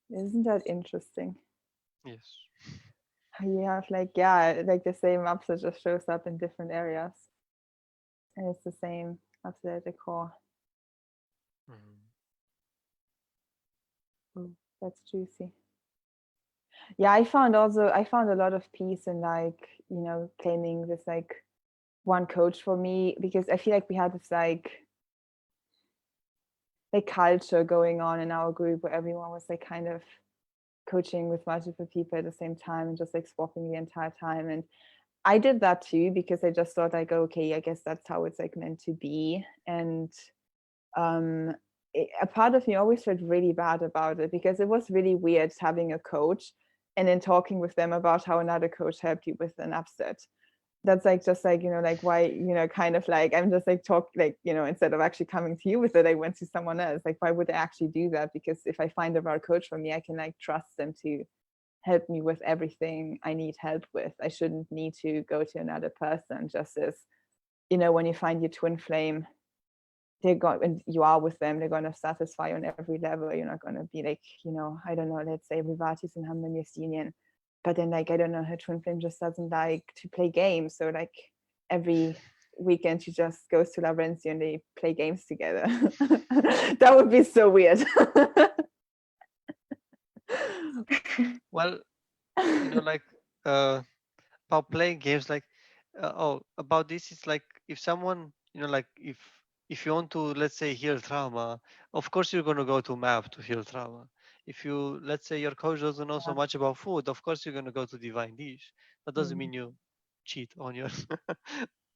that interesting? Yes. You have like the same upset just shows up in different areas, and it's the same upset at the core. That's juicy. Yeah, I found a lot of peace in like, claiming this like one coach for me, because I feel like we had this like culture going on in our group where everyone was like kind of coaching with multiple people at the same time and just like swapping the entire time. And I did that too, because I just thought like, okay, I guess that's how it's like meant to be. And a part of me always felt really bad about it, because it was really weird having a coach and then talking with them about how another coach helped you with an upset. That's like just like, like why, kind of like I'm just like instead of actually coming to you with it, I went to someone else. Like, why would I actually do that? Because if I find a right coach for me, I can like trust them to help me with everything I need help with. I shouldn't need to go to another person. Just as, when you find your twin flame, and you are with them, they're going to satisfy you on every level. You're not going to be like, I don't know, let's say Revati's in Harmonious Union, but then like, I don't know, her twin flame just doesn't like to play games. So like every weekend she just goes to Laurentia and they play games together. That would be so weird. Well, like about playing games, like about this, it's like if someone, like if you want to, let's say, heal trauma, of course you're going to go to map to heal trauma. If you, let's say, your coach doesn't know so much about food, of course you're going to go to Divine Dish. That doesn't mean you cheat on your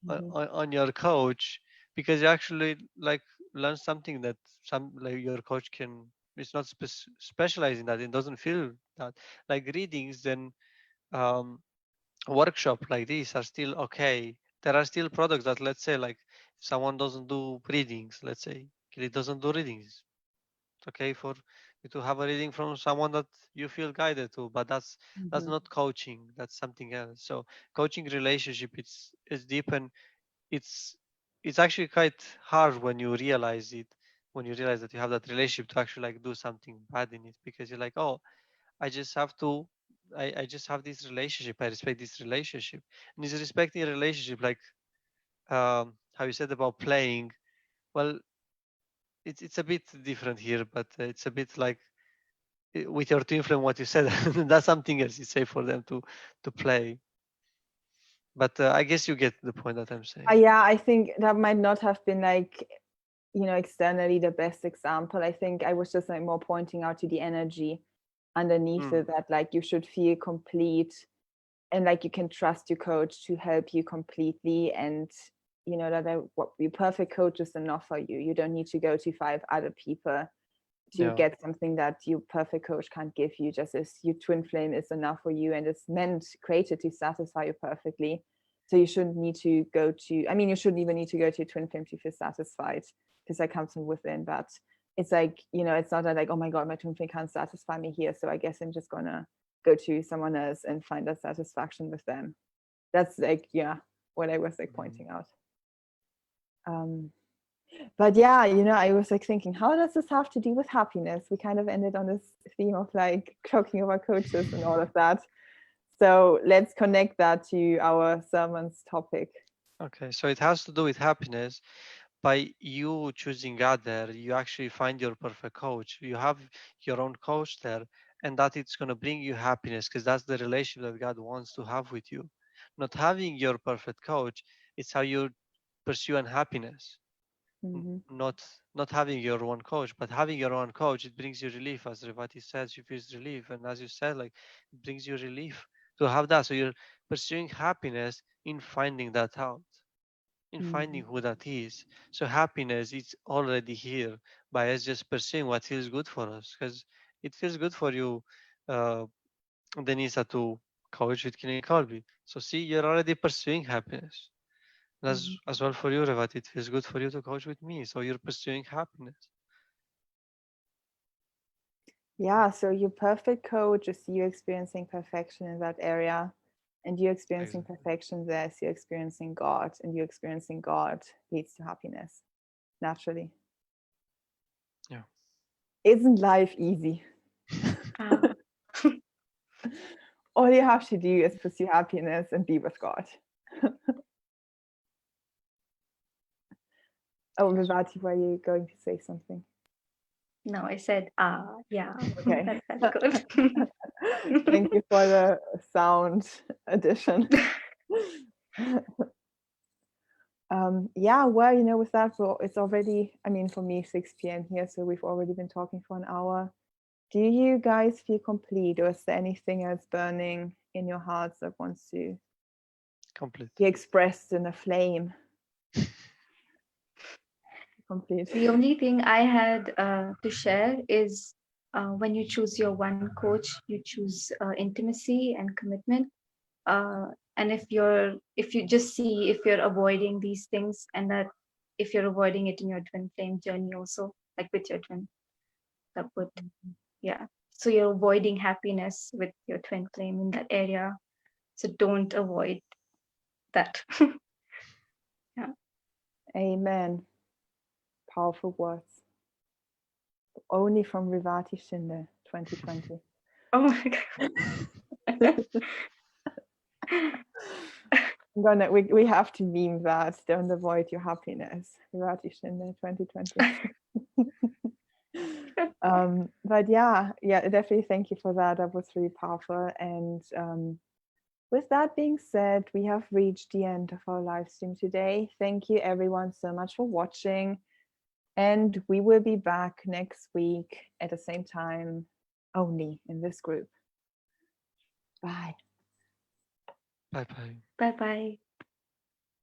on your coach, because you actually like learn something that some like your coach can. It's not specialized in that. It doesn't feel that like readings. Then workshop like these are still okay. There are still products that, let's say, like if someone doesn't do readings, let's say Kili doesn't do readings, it's okay for you to have a reading from someone that you feel guided to, but that's not coaching, that's something else. So coaching relationship, it's deep, and it's actually quite hard when you realize it, when you realize that you have that relationship, to actually like do something bad in it, because you're like, oh, I just have to. I just have this relationship. I respect this relationship, and it's respecting a relationship, like how you said about playing. Well, it's a bit different here, but it's a bit like with your twin flame, what you said. That's something else. You say for them to play. But I guess you get the point that I'm saying. Yeah, I think that might not have been like externally the best example. I think I was just like more pointing out to the energy underneath it, that like you should feel complete and like you can trust your coach to help you completely, and that what your perfect coach is enough for you. You don't need to go to 5 other people to get something that your perfect coach can't give you, just as your twin flame is enough for you and it's created to satisfy you perfectly. So you shouldn't need to go to, you shouldn't even need to go to your twin flame to feel satisfied, because that comes from within. But it's like, it's not like, oh my God, my twin flame can't satisfy me here, so I guess I'm just gonna go to someone else and find that satisfaction with them. That's like, what I was like pointing out. But yeah, I was like thinking, how does this have to do with happiness? We kind of ended on this theme of like talking about coaches and all of that. So let's connect that to our sermon's topic. Okay, so it has to do with happiness. By you choosing God there, you actually find your perfect coach. You have your own coach there, and that it's going to bring you happiness, because that's the relationship that God wants to have with you. Not having your perfect coach, it's how you pursue unhappiness. Not having your own coach, but having your own coach, it brings you relief. As Revati says, you feel relief, and as you said, like, it brings you relief to have that. So you're pursuing happiness in finding that out, in finding who that is. So happiness is already here by us just pursuing what feels good for us, because it feels good for you, Denisa, to coach with Killing Colby. So see, you're already pursuing happiness. As well for you, Revat, it feels good for you to coach with me. So you're pursuing happiness. Yeah, so your perfect coach is you experiencing perfection in that area, and you experiencing perfection there is you experiencing God, and you experiencing God leads to happiness naturally. Yeah. Isn't life easy? All you have to do is pursue happiness and be with God. Oh, Vivati, were you going to say something? No, I said, yeah. Okay. That's good. Thank you for the sound addition. Yeah, well, with that, it's already, for me, 6 p.m. here, so we've already been talking for an hour. Do you guys feel complete, or is there anything else burning in your hearts that wants to be expressed in a flame? Complete. The only thing I had to share is when you choose your one coach, you choose intimacy and commitment. And if you just see if you're avoiding these things, and that if you're avoiding it in your twin flame journey also, like with your twin, that would, so you're avoiding happiness with your twin flame in that area, so don't avoid that. Yeah. Amen. Powerful words. Only from Revati Shinde, 2020. Oh my God. We have to meme that. Don't avoid your happiness. Revati Shinde, 2020. But yeah, definitely thank you for that. That was really powerful. And with that being said, we have reached the end of our live stream today. Thank you everyone so much for watching. And we will be back next week at the same time, only in this group. Bye. Bye-bye. Bye-bye.